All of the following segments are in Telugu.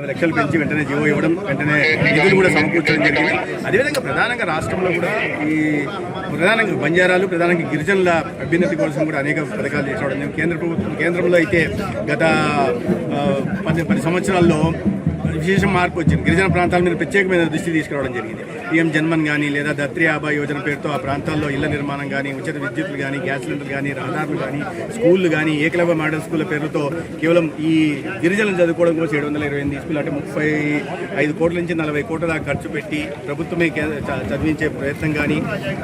లక్షలు పెంచి వెంటనే జీవో ఇవ్వడం, వెంటనే నిధులు కూడా సమకూర్చడం జరిగింది. అదేవిధంగా ప్రధానంగా రాష్ట్రంలో కూడా ఈ ప్రధానంగా బంజారాలు, ప్రధానంగా గిరిజనుల అభ్యున్నతి కోసం కూడా అనేక పథకాలు తీసుకోవడం. కేంద్రంలో అయితే గత 10 సంవత్సరాల్లో విశేష మార్పు వచ్చింది. గిరిజన ప్రాంతాల మీద ప్రత్యేకమైన దృష్టి తీసుకురావడం జరిగింది. పీఎం జన్మన్ కానీ లేదా ధత్రి ఆబా యోజన పేరుతో ఆ ప్రాంతాల్లో ఇళ్ల నిర్మాణం కానీ, ఉచిత విద్యుత్తులు కానీ, గ్యాస్ సిలిండర్లు కానీ, రహదారులు కానీ, స్కూళ్ళు కానీ, ఏకలవ్య మోడల్ స్కూళ్ళ పేరుతో కేవలం ఈ గిరిజనులు చదువుకోవడం కోసం 728 స్కూళ్ళు అంటే 35 కోట్ల నుంచి 40 కోట్ల దాకా ఖర్చు పెట్టి ప్రభుత్వమే చదివించే ప్రయత్నం కానీ,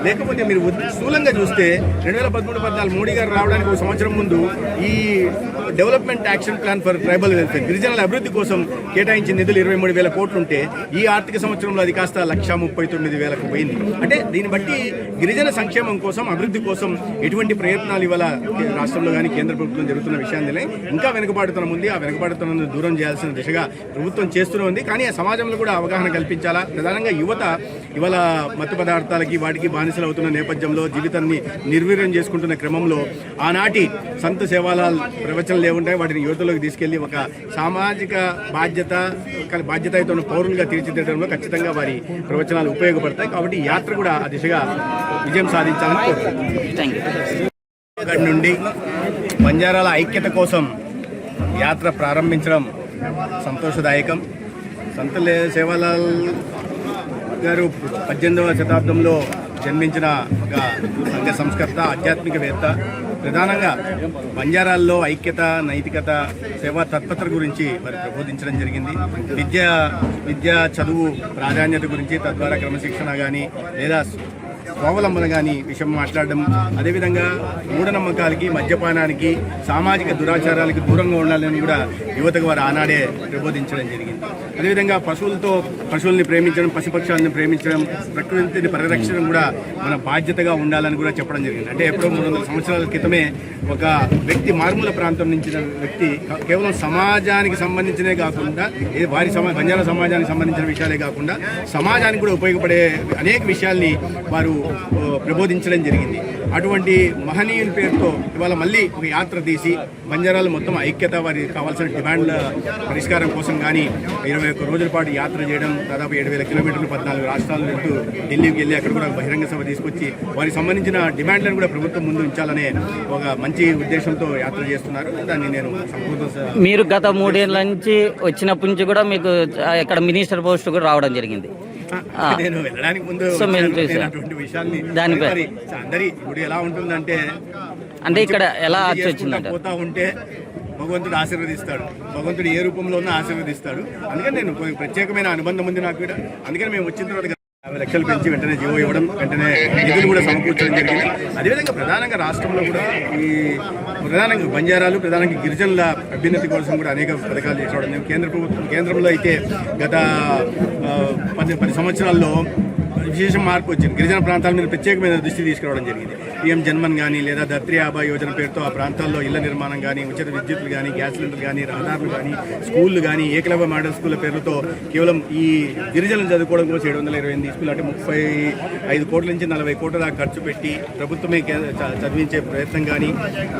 లేకపోతే మీరు స్థూలంగా చూస్తే 2013-14 మోడీ గారు రావడానికి ఒక సంవత్సరం ముందు ఈ development action plan for tribal welfare గిరిజనుల అభివృద్ధి కోసం కేటాయించిన నిధులు 23,000 కోట్లు ఉంటే ఈ ఆర్థిక సంవత్సరంలో అది కాస్త 1,39,000కు పోయింది. అంటే దీన్ని బట్టి గిరిజన సంక్షేమం కోసం, అభివృద్ధి కోసం ఎటువంటి ప్రయత్నాలు ఇవాళ రాష్ట్రంలో కానీ కేంద్ర ప్రభుత్వం జరుగుతున్న విషయాన్ని ఇంకా వెనుకబాటుతనం ఉంది. ఆ వెనుకబాటుతనాన్ని దూరం చేయాల్సిన దిశగా ప్రభుత్వం చేస్తూనే ఉంది. కానీ ఆ సమాజంలో కూడా అవగాహన కల్పించాలా. ప్రధానంగా యువత ఇవాళ మత్తు పదార్థాలకి వాటికి బానిసలు అవుతున్న నేపథ్యంలో జీవితాన్ని నిర్వీర్యం చేసుకుంటున్న క్రమంలో ఆనాటి సంత సేవాలాల్ ప్రవచనాలు ఏముంటాయి వాటిని యువతలోకి తీసుకెళ్లి ఒక సామాజిక బాధ్యతయుత పౌరులుగా తీర్చిదిద్దడంలో ఖచ్చితంగా వారి ప్రవచనాలు ఉపయోగపడతాయి. కాబట్టి ఈ యాత్ర కూడా ఆ దిశగా విజయం సాధించాలని కోరుతున్నాను. నుండి బంజారాల ఐక్యత కోసం యాత్ర ప్రారంభించడం సంతోషదాయకం. సంత సేవాలాల్ గారు 18వ శతాబ్దంలో జన్మించిన ఒక సంఘ సంస్కర్త, ఆధ్యాత్మికవేత్త. ప్రధానంగా బంజారాల్లో ఐక్యత, నైతికత, సేవా తత్పరత గురించి మరి ప్రబోధించడం జరిగింది. విద్య చదువు ప్రాధాన్యత గురించి, తద్వారా క్రమశిక్షణ కానీ లేదా స్వావలంబన కానీ విషయం మాట్లాడడం, అదేవిధంగా మూఢనమ్మకాలకి, మద్యపానానికి, సామాజిక దురాచారాలకి దూరంగా ఉండాలని కూడా యువతకు వారు ఆనాడే ప్రబోధించడం జరిగింది. అదేవిధంగా పశువుల్ని ప్రేమించడం, పశుపక్షాలను ప్రేమించడం, ప్రకృతిని పరిరక్షించడం కూడా మన బాధ్యతగా ఉండాలని కూడా చెప్పడం జరిగింది. అంటే ఎప్పుడో 300 సంవత్సరాల క్రితమే ఒక వ్యక్తి మారుమూల ప్రాంతం నుంచి వ్యక్తి కేవలం సమాజానికి సంబంధించినే కాకుండా బంజారా సమాజానికి సంబంధించిన విషయాలే కాకుండా సమాజానికి కూడా ఉపయోగపడే అనేక విషయాల్ని వారు ప్రబోధించడం జరిగింది. అటువంటి మహనీయుల పేరుతో ఇవాళ మళ్ళీ ఒక యాత్ర తీసి బంజారాలు మొత్తం ఐక్యత, వారికి కావాల్సిన డిమాండ్ల పరిష్కారం కోసం కానీ 21 రోజుల పాటు యాత్ర చేయడం, దాదాపు 7,000 కిలోమీటర్లు 14 రాష్ట్రాలు వెళ్తూ ఢిల్లీకి వెళ్ళి అక్కడ కూడా బహిరంగ సభ తీసుకొచ్చి వారికి సంబంధించిన డిమాండ్లను కూడా ప్రభుత్వం ముందు ఉంచాలనే ఒక మంచి ఉద్దేశంతో యాత్ర చేస్తున్నారు. దాన్ని నేను మీరు గత 3 ఏళ్ల నుంచి వచ్చినప్పటి నుంచి కూడా మీకు ఇక్కడ మినిస్టర్ పోస్ట్ కూడా రావడం జరిగింది. నేను వెళ్ళడానికి ముందు అటువంటి విషయాన్ని అందరి ఇప్పుడు ఎలా ఉంటుందంటే ఇక్కడ ఎలా పోతా ఉంటే భగవంతుడు ఆశీర్వదిస్తాడు. భగవంతుడు ఏ రూపంలో ఉన్నా ఆశీర్వదిస్తాడు. అందుకని నేను ప్రత్యేకమైన అనుబంధం ఉంది నాకు కూడా. అందుకని మేము వచ్చిన తర్వాత 50 లక్షలు పెంచి వెంటనే జీవో ఇవ్వడం, వెంటనే నిధులు కూడా సమకూర్చడం జరిగింది. అదేవిధంగా ప్రధానంగా రాష్ట్రంలో కూడా ఈ ప్రధానంగా బంజారాలు, ప్రధానంగా గిరిజనుల అభ్యున్నతి కోసం కూడా అనేక పథకాలు తీసుకోవడం. కేంద్రంలో అయితే గత 10 సంవత్సరాల్లో విశేష మార్పు వచ్చింది. గిరిజన ప్రాంతాల మీద ప్రత్యేకమైన దృష్టి తీసుకురావడం జరిగింది. పీఎం జన్మన్ కానీ లేదా ధత్రి ఆబా యోజన పేరుతో ఆ ప్రాంతాల్లో ఇళ్ల నిర్మాణం కానీ, ఉచిత విద్యుత్తులు కానీ, గ్యాస్ సిలిండర్లు కానీ, రహదారులు కానీ, స్కూళ్ళు కానీ, ఏకలవ్య మోడల్ స్కూళ్ళ పేరుతో కేవలం ఈ గిరిజనులు చదువుకోవడం కోసం 728 స్కూళ్ళు అంటే 35 కోట్ల నుంచి 40 కోట్ల దాకా ఖర్చు పెట్టి ప్రభుత్వమే చదివించే ప్రయత్నం కానీ,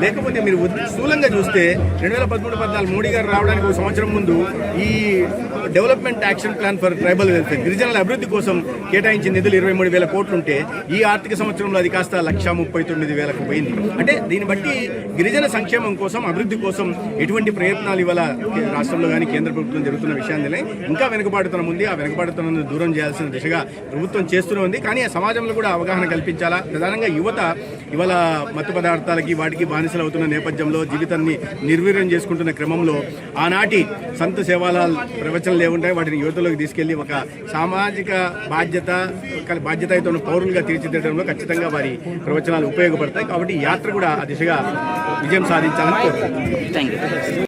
లేకపోతే మీరు స్థూలంగా చూస్తే 2013-14 మోడీ గారు రావడానికి ఒక సంవత్సరం ముందు ఈ development action plan for tribal welfare గిరిజనుల అభివృద్ధి కోసం కేటాయించిన నిధులు 23,000 కోట్లు ఉంటే ఈ ఆర్థిక సంవత్సరంలో అది కాస్త 1,39,000కు పోయింది. అంటే దీన్ని బట్టి గిరిజన సంక్షేమం కోసం, అభివృద్ధి కోసం ఎటువంటి ప్రయత్నాలు ఇవాళ రాష్ట్రంలో కానీ కేంద్ర ప్రభుత్వం జరుగుతున్న విషయాన్ని ఇంకా వెనుకబాటుతనం ఉంది. ఆ వెనుకబాటుతనాన్ని దూరం చేయాల్సిన దిశగా ప్రభుత్వం చేస్తూనే ఉంది. కానీ ఆ సమాజంలో కూడా అవగాహన కల్పించాలా. ప్రధానంగా యువత ఇవాళ మత్తు పదార్థాలకి వాటికి బానిసలు అవుతున్న నేపథ్యంలో జీవితాన్ని నిర్వీర్యం చేసుకుంటున్న క్రమంలో ఆనాటి సంత సేవాలాల్ ప్రవచనాలు ఏముంటాయి వాటిని యువతలోకి తీసుకెళ్లి ఒక సామాజిక బాధ్యతయుత పౌరులుగా తీర్చిదిద్దడంలో ఖచ్చితంగా వారి ప్రవచనాలు ఉపయోగపడతాయి. కాబట్టి ఈ యాత్ర కూడా ఆ దిశగా విజయం సాధించాలని కోరుతున్నాను.